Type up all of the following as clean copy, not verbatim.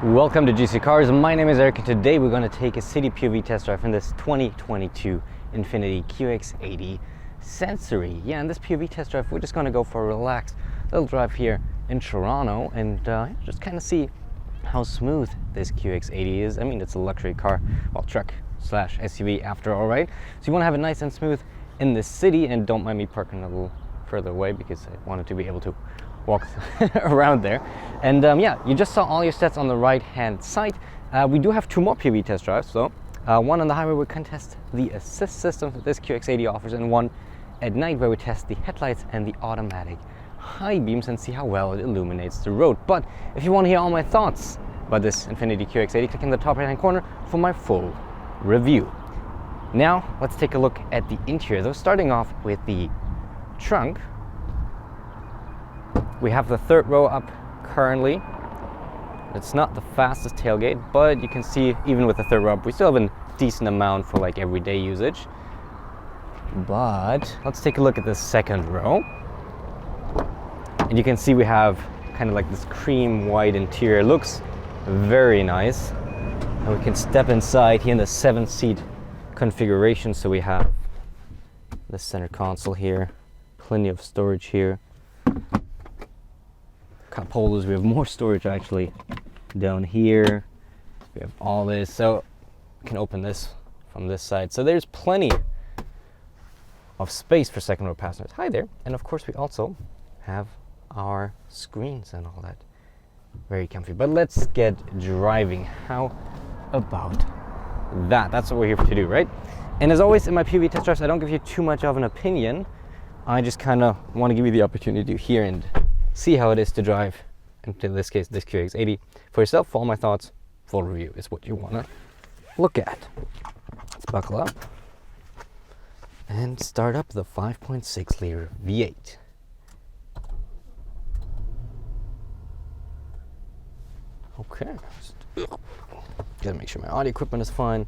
Welcome to GC Cars. My name is Eric and today we're going to take a city POV test drive in this 2022 Infiniti QX80 Sensory. Yeah, in this POV test drive we're just going to go for a relaxed little drive here in Toronto and just kind of see how smooth this QX80 is. I mean, it's a luxury car, well, truck slash SUV after all, right? So you want to have it nice and smooth in the city, and don't mind me parking a little further away because I wanted to be able to walk around there. And yeah, you just saw all your stats on the right hand side. We do have two more POV test drives, so one on the highway where we can test the assist system that this QX80 offers, and one at night where we test the headlights and the automatic high beams and see how well it illuminates the road. But if you want to hear all my thoughts about this Infiniti QX80, click in the top right hand corner for my full review. Now let's take a look at the interior. So starting off with the trunk, we have the third row up currently. It's not the fastest tailgate, but you can see even with the third row up, we still have a decent amount for like everyday usage. But let's take a look at the second row. And you can see we have kind of like this cream white interior. It looks very nice. And we can step inside here in the 7-seat configuration. So we have the center console here, plenty of storage here. Cup holders, we have more storage actually down here. We have all this, so we can open this from this side. So there's plenty of space for second row passengers. Hi there. And of course we also have our screens and all that. Very comfy. But let's get driving. How about that? That's what we're here to do, right? And as always in my POV test drives, I don't give you too much of an opinion. I just kind of want to give you the opportunity to hear and see how it is to drive, in this case this QX80, for yourself. For all my thoughts, full review is what you want to look at. Let's buckle up and start up the 5.6 liter V8. Okay, gotta make sure my audio equipment is fine.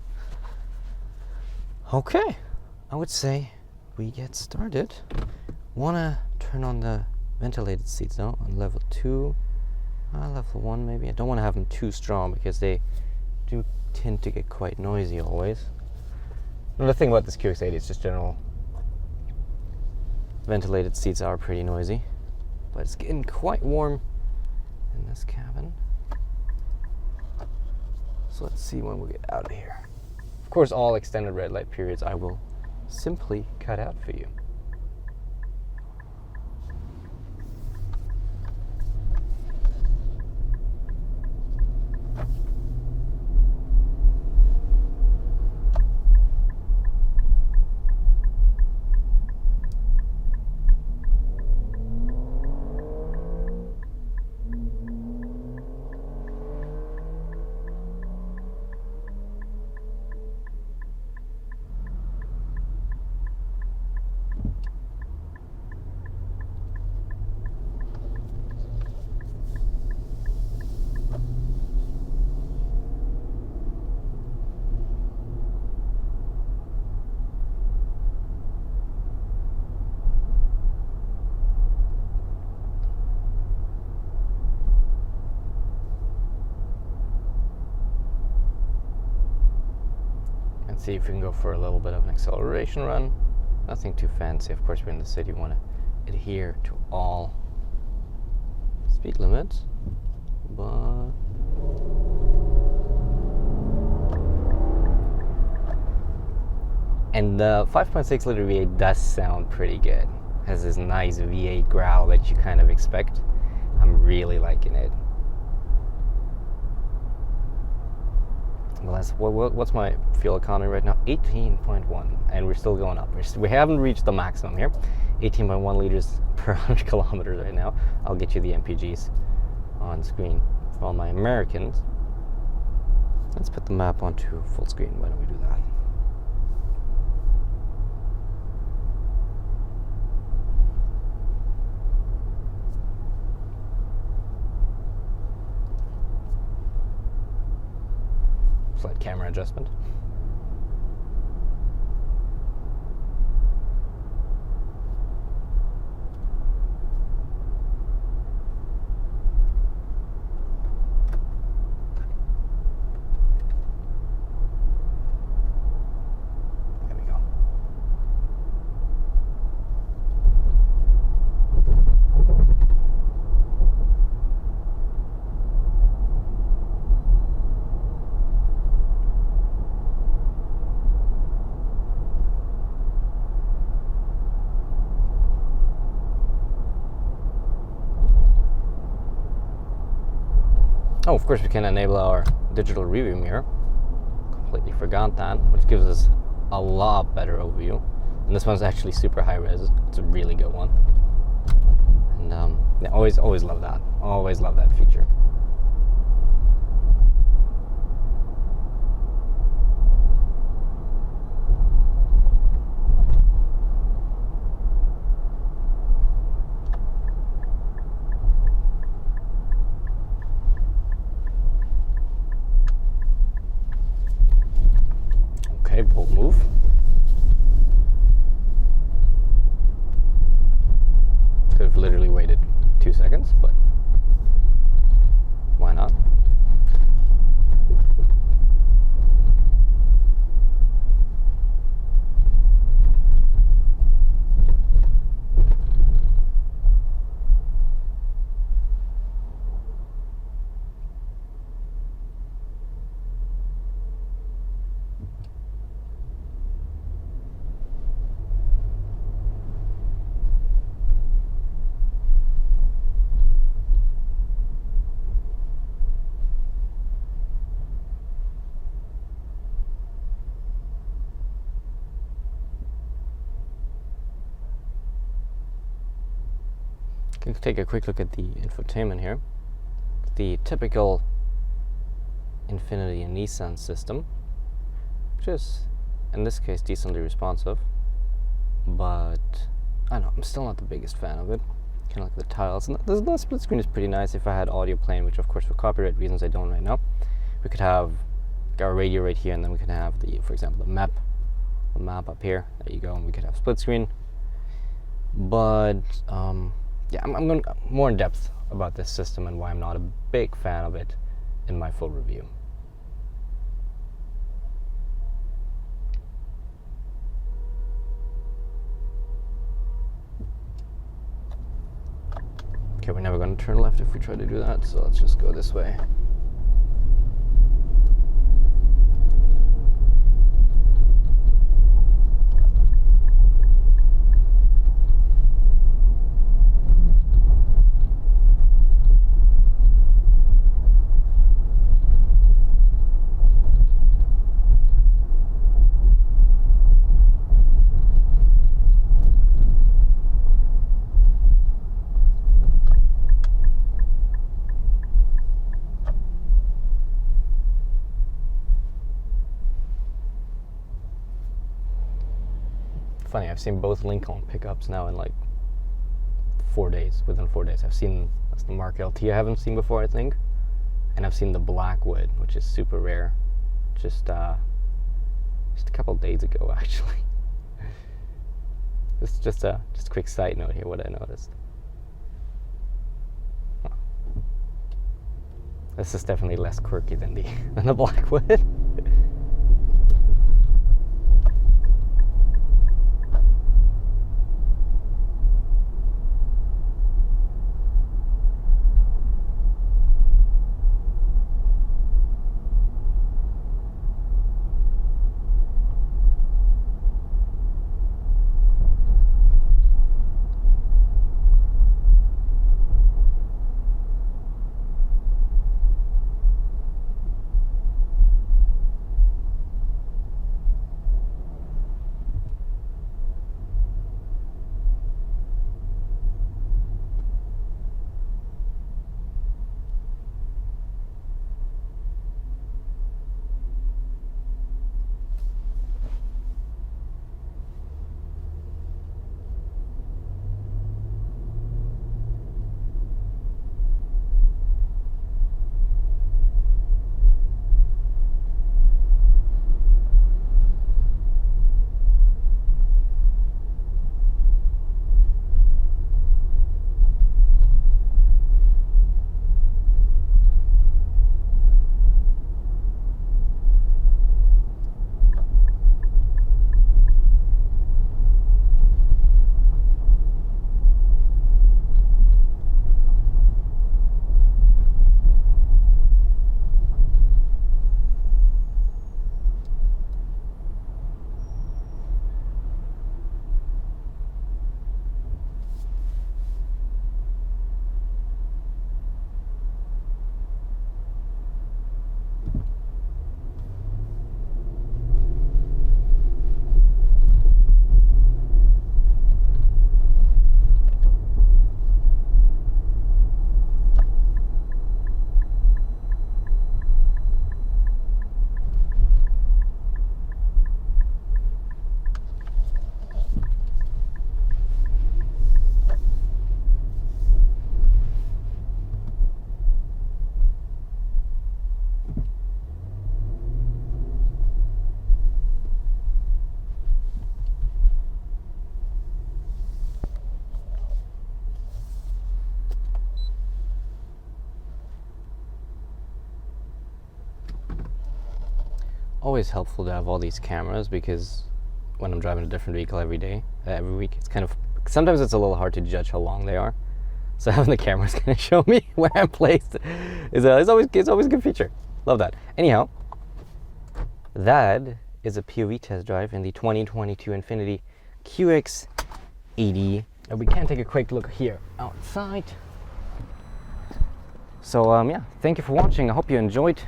Okay, I would say we get started. Wanna turn on the ventilated seats now on level 2, level 1 maybe. I don't want to have them too strong because they do tend to get quite noisy always. Another thing about this QX80 is just general ventilated seats are pretty noisy, but it's getting quite warm in this cabin. So let's see when we get out of here. Of course, all extended red light periods I will simply cut out for you. See if we can go for a little bit of an acceleration run. Nothing too fancy. Of course, we're in the city, want to adhere to all speed limits, but and the 5.6 liter V8 does sound pretty good. Has this nice V8 growl that you kind of expect. I'm really liking it. Well, what's my fuel economy right now? 18.1, and we're still going up. We haven't reached the maximum here. 18.1 liters per 100 kilometers right now. I'll get you the MPGs on screen for all my Americans. Let's put the map onto full screen. Why don't we do that? Slight camera adjustment. Oh, of course we can enable our digital review mirror. Completely forgot that, which gives us a lot better overview. And this one's actually super high res. It's a really good one. And yeah, always love that. Always love that feature. Okay, bold move. Could have literally waited 2 seconds, but why not? You can take a quick look at the infotainment here. The typical Infiniti and Nissan system, which is in this case decently responsive, but I don't know, I'm still not the biggest fan of it. Kind of like the tiles. And the split screen is pretty nice. If I had audio playing, which of course for copyright reasons I don't right now, we could have our radio right here, and then we could have the, for example, the map up here. There you go, and we could have split screen. But yeah, I'm going more in depth about this system and why I'm not a big fan of it in my full review. Okay, we're never going to turn left if we try to do that, so let's just go this way. Funny, I've seen both Lincoln pickups now in like 4 days. Within 4 days, I've seen that's the Mark LT I haven't seen before, I think, and I've seen the Blackwood, which is super rare, just a couple days ago actually. This is just a quick side note here. What I noticed. Huh. This is definitely less quirky than the Blackwood. always helpful to have all these cameras, because when I'm driving a different vehicle every week, it's kind of, sometimes it's a little hard to judge how long they are. So having the cameras kind of show me where I'm placed is always a good feature. Love that. Anyhow, that is a POV test drive in the 2022 Infiniti QX80. And we can take a quick look here outside. So yeah, thank you for watching. I hope you enjoyed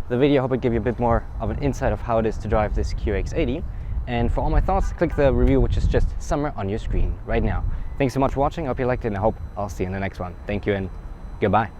the video. I hope it gave you a bit more of an insight of how it is to drive this QX80. And for all my thoughts, click the review, which is just somewhere on your screen right now. Thanks so much for watching. I hope you liked it, and I hope I'll see you in the next one. Thank you and goodbye.